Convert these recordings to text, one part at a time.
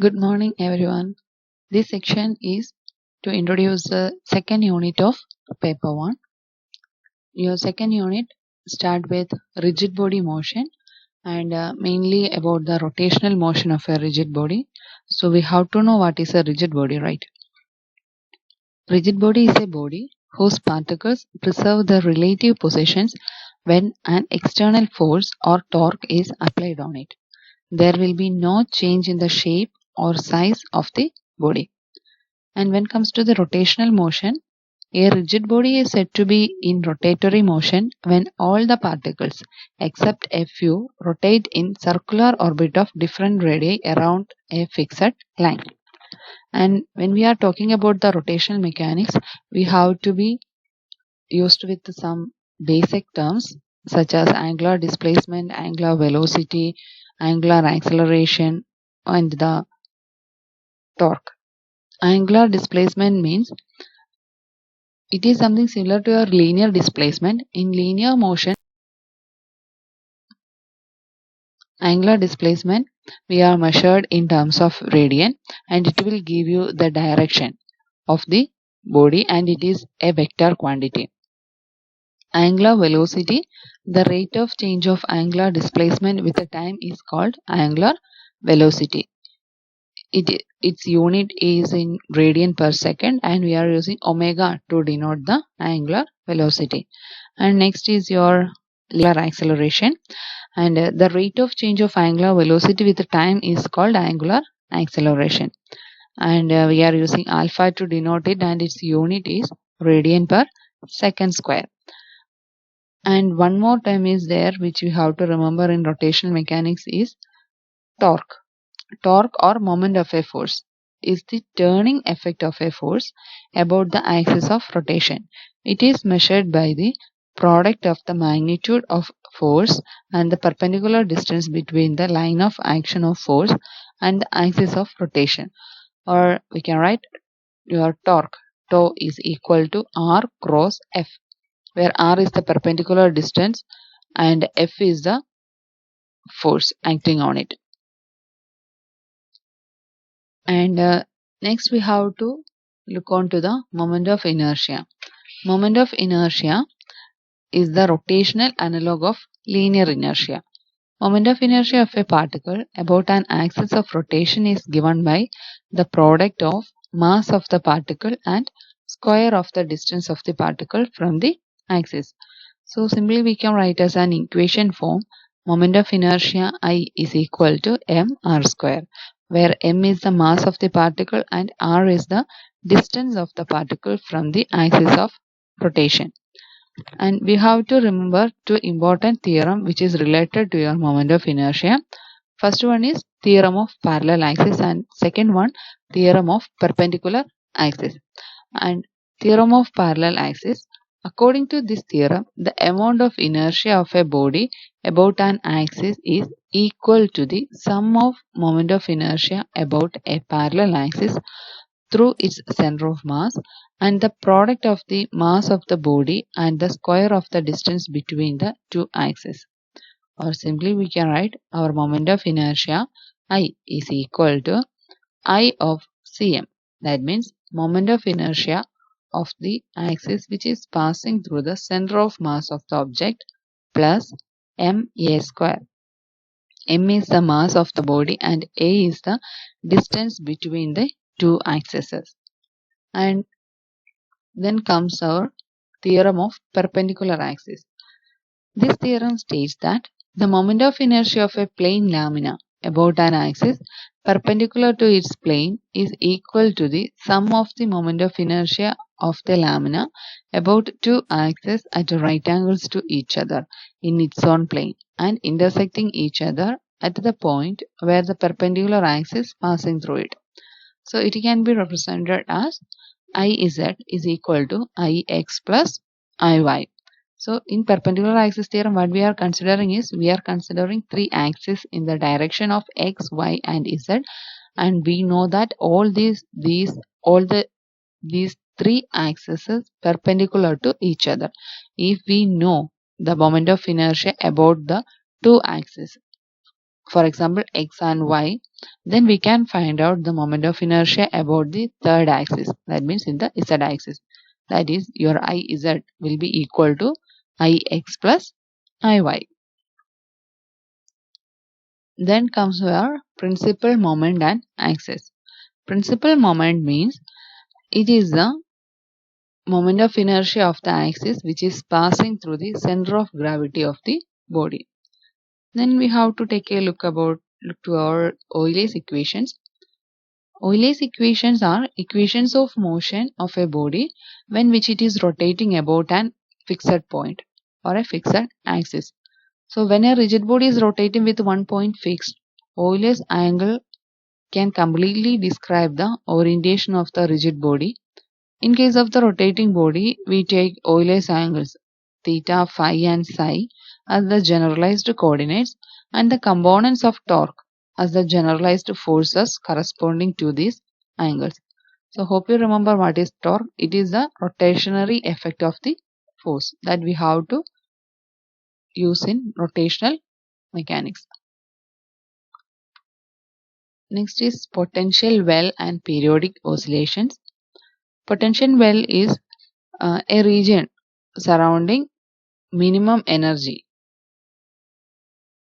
Good morning, everyone. This section is to introduce the second unit of paper 1. Your second unit start with rigid body motion and mainly about the rotational motion of a rigid body. So we have to know what is a rigid body, right? Rigid body is a body whose particles preserve their relative positions when an external force or torque is applied on it. There will be no change in the shape or size of the body. And when it comes to the rotational motion, a rigid body is said to be in rotatory motion when all the particles, except a few, rotate in circular orbit of different radii around a fixed line. And when we are talking about the rotational mechanics, we have to be used with some basic terms such as angular displacement, angular velocity, angular acceleration, and the torque. Angular displacement means it is something similar to a linear displacement. In linear motion, angular displacement we are measured in terms of radian, and it will give you the direction of the body, and it is a vector quantity. Angular velocity, the rate of change of angular displacement with the time, is called angular velocity. Its unit is in radian per second, and we are using omega to denote the angular velocity. And next is your angular acceleration, and the rate of change of angular velocity with the time is called angular acceleration, and we are using alpha to denote it, and its unit is radian per second square. And one more term is there which we have to remember in rotational mechanics is torque. Torque or moment of a force is the turning effect of a force about the axis of rotation. It is measured by the product of the magnitude of force and the perpendicular distance between the line of action of force and the axis of rotation. Or we can write your torque. Tau is equal to R cross F, where R is the perpendicular distance and F is the force acting on it. And next we have to look on to the moment of inertia. Moment of inertia is the rotational analog of linear inertia. Moment of inertia of a particle about an axis of rotation is given by the product of mass of the particle and square of the distance of the particle from the axis. So simply we can write as an equation form, moment of inertia I is equal to mr square, where m is the mass of the particle and r is the distance of the particle from the axis of rotation. And we have to remember two important theorem which is related to your moment of inertia. First one is theorem of parallel axis, and second one theorem of perpendicular axis. And theorem of parallel axis, according to this theorem, the amount of inertia of a body about an axis is equal to the sum of moment of inertia about a parallel axis through its center of mass, and the product of the mass of the body and the square of the distance between the two axes. Or simply we can write our moment of inertia I is equal to I of cm. That means moment of inertia of the axis which is passing through the center of mass of the object plus ma square. M is the mass of the body and a is the distance between the two axes. And then comes our theorem of perpendicular axis. This theorem states that the moment of inertia of a plane lamina about an axis perpendicular to its plane is equal to the sum of the moment of inertia of the lamina about two axes at right angles to each other in its own plane and intersecting each other at the point where the perpendicular axis passing through it. So it can be represented as Iz is equal to Ix plus Iy. So in perpendicular axis theorem, what we are considering is we are considering three axes in the direction of x, y, and z, and we know that all these three axes is perpendicular to each other. If we know the moment of inertia about the two axes, for example x and y, then we can find out the moment of inertia about the third axis, that means in the z axis, that is your iz will be equal to ix plus iy. Then comes your principal moment and axis. Principal moment means it is the moment of inertia of the axis which is passing through the center of gravity of the body. Then we have to take a look to our Euler's equations. Euler's equations are equations of motion of a body when which it is rotating about an fixed point or a fixed axis. So when a rigid body is rotating with one point fixed, Euler's angle can completely describe the orientation of the rigid body. In case of the rotating body, we take Euler's angles theta, phi and psi as the generalized coordinates and the components of torque as the generalized forces corresponding to these angles. So hope you remember what is torque. It is the rotationary effect of the force that we have to use in rotational mechanics. Next is potential well and periodic oscillations. Potential well is a region surrounding minimum energy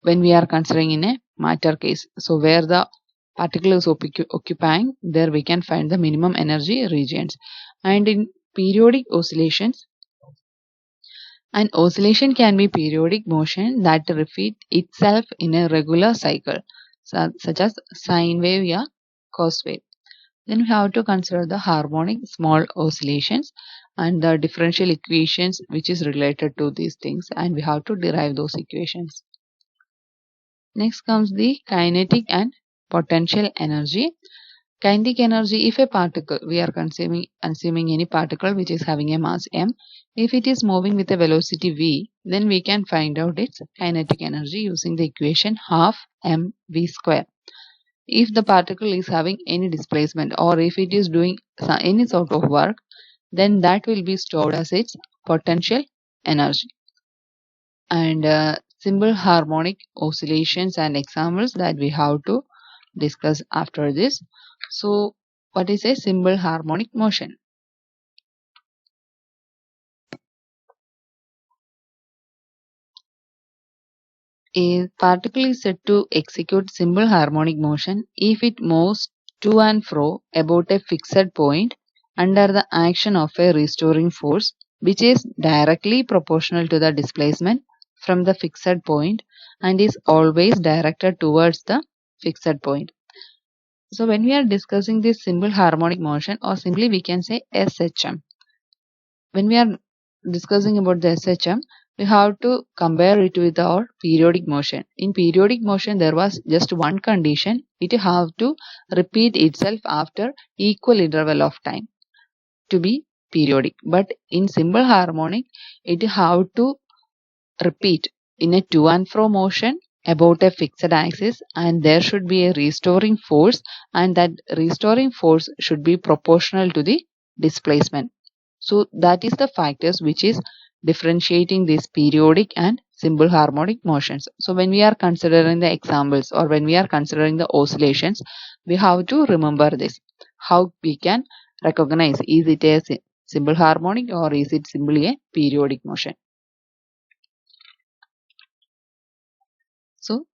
when we are considering in a matter case. So where the particle is occupying, there we can find the minimum energy regions. And in periodic oscillations, an oscillation can be periodic motion that repeat itself in a regular cycle, such as sine wave or cos wave. Then we have to consider the harmonic small oscillations and the differential equations which is related to these things, and we have to derive those equations. Next comes the kinetic and potential energy. Kinetic energy, if a particle, we are assuming any particle which is having a mass m, if it is moving with a velocity v, then we can find out its kinetic energy using the equation half mv square. If the particle is having any displacement or if it is doing any sort of work, then that will be stored as its potential energy. And simple harmonic oscillations and examples that we have to discuss after this. So what is a simple harmonic motion? A particle is said to execute simple harmonic motion if it moves to and fro about a fixed point under the action of a restoring force which is directly proportional to the displacement from the fixed point and is always directed towards the fixed point. So when we are discussing this simple harmonic motion, or simply we can say SHM, when we are discussing about the SHM, we have to compare it with our periodic motion. In periodic motion, there was just one condition. It have to repeat itself after equal interval of time to be periodic. But in simple harmonic, it have to repeat in a to and fro motion about a fixed axis, and there should be a restoring force, and that restoring force should be proportional to the displacement. So that is the factors which is differentiating these periodic and simple harmonic motions. So when we are considering the examples or when we are considering the oscillations, we have to remember this. How we can recognize, is it a simple harmonic or is it simply a periodic motion? So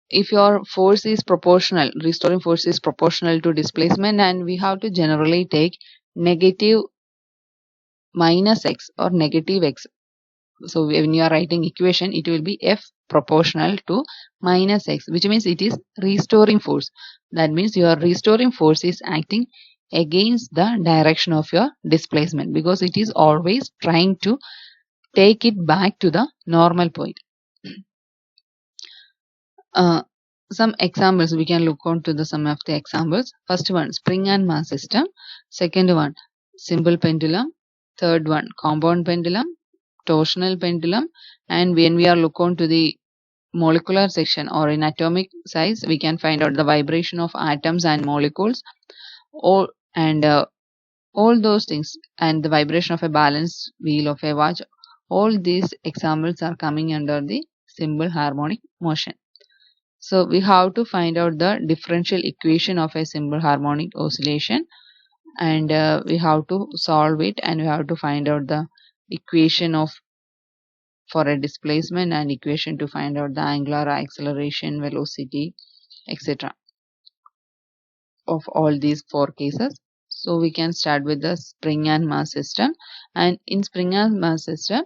if your force is proportional, restoring force is proportional to displacement, and we have to generally take negative minus x or negative x. So when you are writing equation, it will be F proportional to minus x, which means it is restoring force. That means your restoring force is acting against the direction of your displacement because it is always trying to take it back to the normal point. Some examples we can look on to some of the examples. First one, spring and mass system. Second one, simple pendulum. Third one, compound pendulum, torsional pendulum. And when we are look on to the molecular section or in atomic size, we can find out the vibration of atoms and molecules, all those things, and the vibration of a balance wheel of a watch. All these examples are coming under the simple harmonic motion. So we have to find out the differential equation of a simple harmonic oscillation, and we have to solve it, and we have to find out the equation of for a displacement and equation to find out the angular acceleration, velocity, etc. of all these four cases. So we can start with the spring and mass system. And in spring and mass system,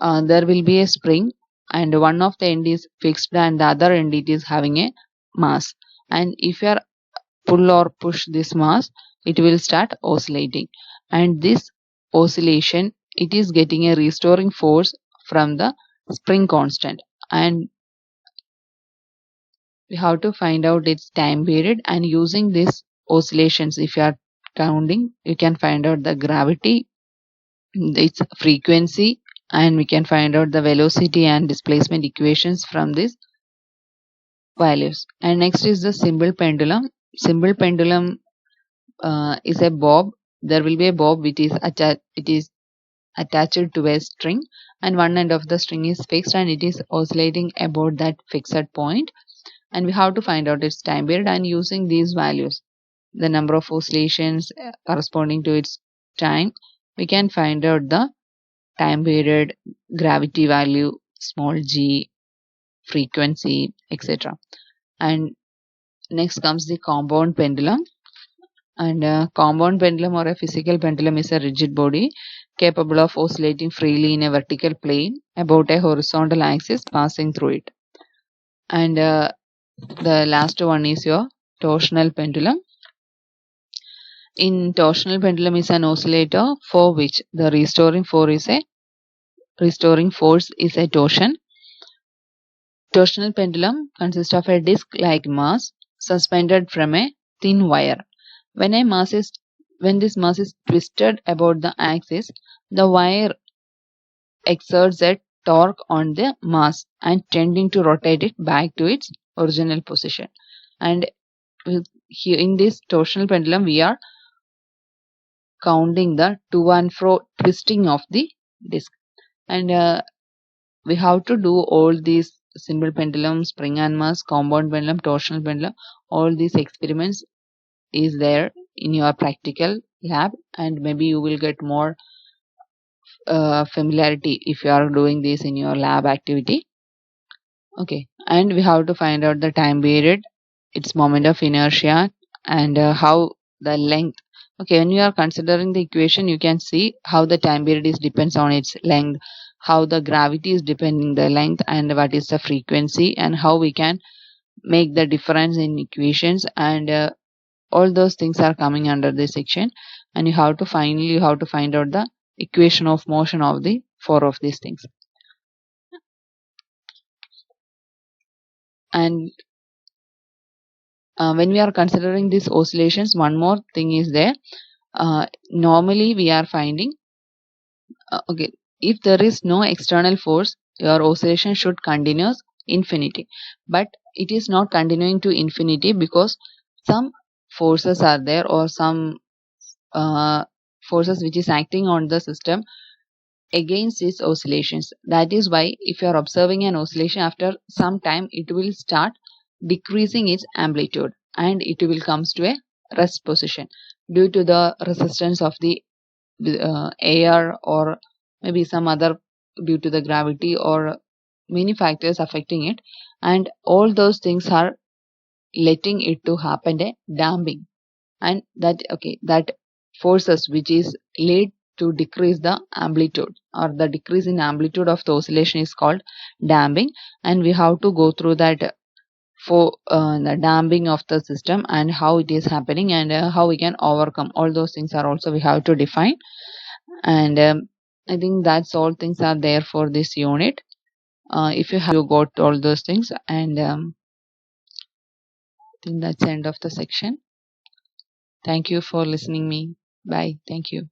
there will be a spring, and one of the end is fixed and the other end it is having a mass. And if you are pull or push this mass, it will start oscillating. And this oscillation, it is getting a restoring force from the spring constant. And we have to find out its time period, and using these oscillations, if you are counting, you can find out the gravity, its frequency, and we can find out the velocity and displacement equations from these values. And next is the simple pendulum. Simple pendulum is a bob. There will be a bob which is attached to a string, and one end of the string is fixed and it is oscillating about that fixed point. And we have to find out its time period, and using these values, the number of oscillations corresponding to its time, we can find out the time period, gravity value, small g, frequency, etc. And next comes the compound pendulum. And a compound pendulum or a physical pendulum is a rigid body capable of oscillating freely in a vertical plane about a horizontal axis passing through it. And the last one is your torsional pendulum. In torsional pendulum is an oscillator for which the restoring force is a torsion. Torsional pendulum consists of a disc-like mass suspended from a thin wire. When this mass is twisted about the axis, the wire exerts a torque on the mass and tending to rotate it back to its original position. And here in this torsional pendulum, we are counting the to and fro twisting of the disc. And we have to do all these simple pendulum, spring and mass, compound pendulum, torsional pendulum, all these experiments is there in your practical lab, and maybe you will get more familiarity if you are doing this in your lab activity. Okay, and we have to find out the time period, its moment of inertia, and how the length. Okay, when you are considering the equation, you can see how the time period is depends on its length, how the gravity is depending the length, and what is the frequency, and how we can make the difference in equations, and all those things are coming under this section. And you have to find out the equation of motion of the four of these things. And when we are considering these oscillations, one more thing is there. Normally we are finding okay, if there is no external force, your oscillation should continue infinity, but it is not continuing to infinity because some forces are there, or some forces which is acting on the system against its oscillations. That is why if you are observing an oscillation, after some time it will start decreasing its amplitude and it will comes to a rest position due to the resistance of the air, or maybe some other due to the gravity, or many factors affecting it, and all those things are letting it to happen a damping. And that forces which is led to decrease the amplitude, or the decrease in amplitude of the oscillation is called damping. And we have to go through that for the damping of the system and how it is happening, and how we can overcome all those things are also we have to define. And I think that's all things are there for this unit. If you have you got all those things, and I think that's the end of the section. Thank you for listening me. Bye. Thank you.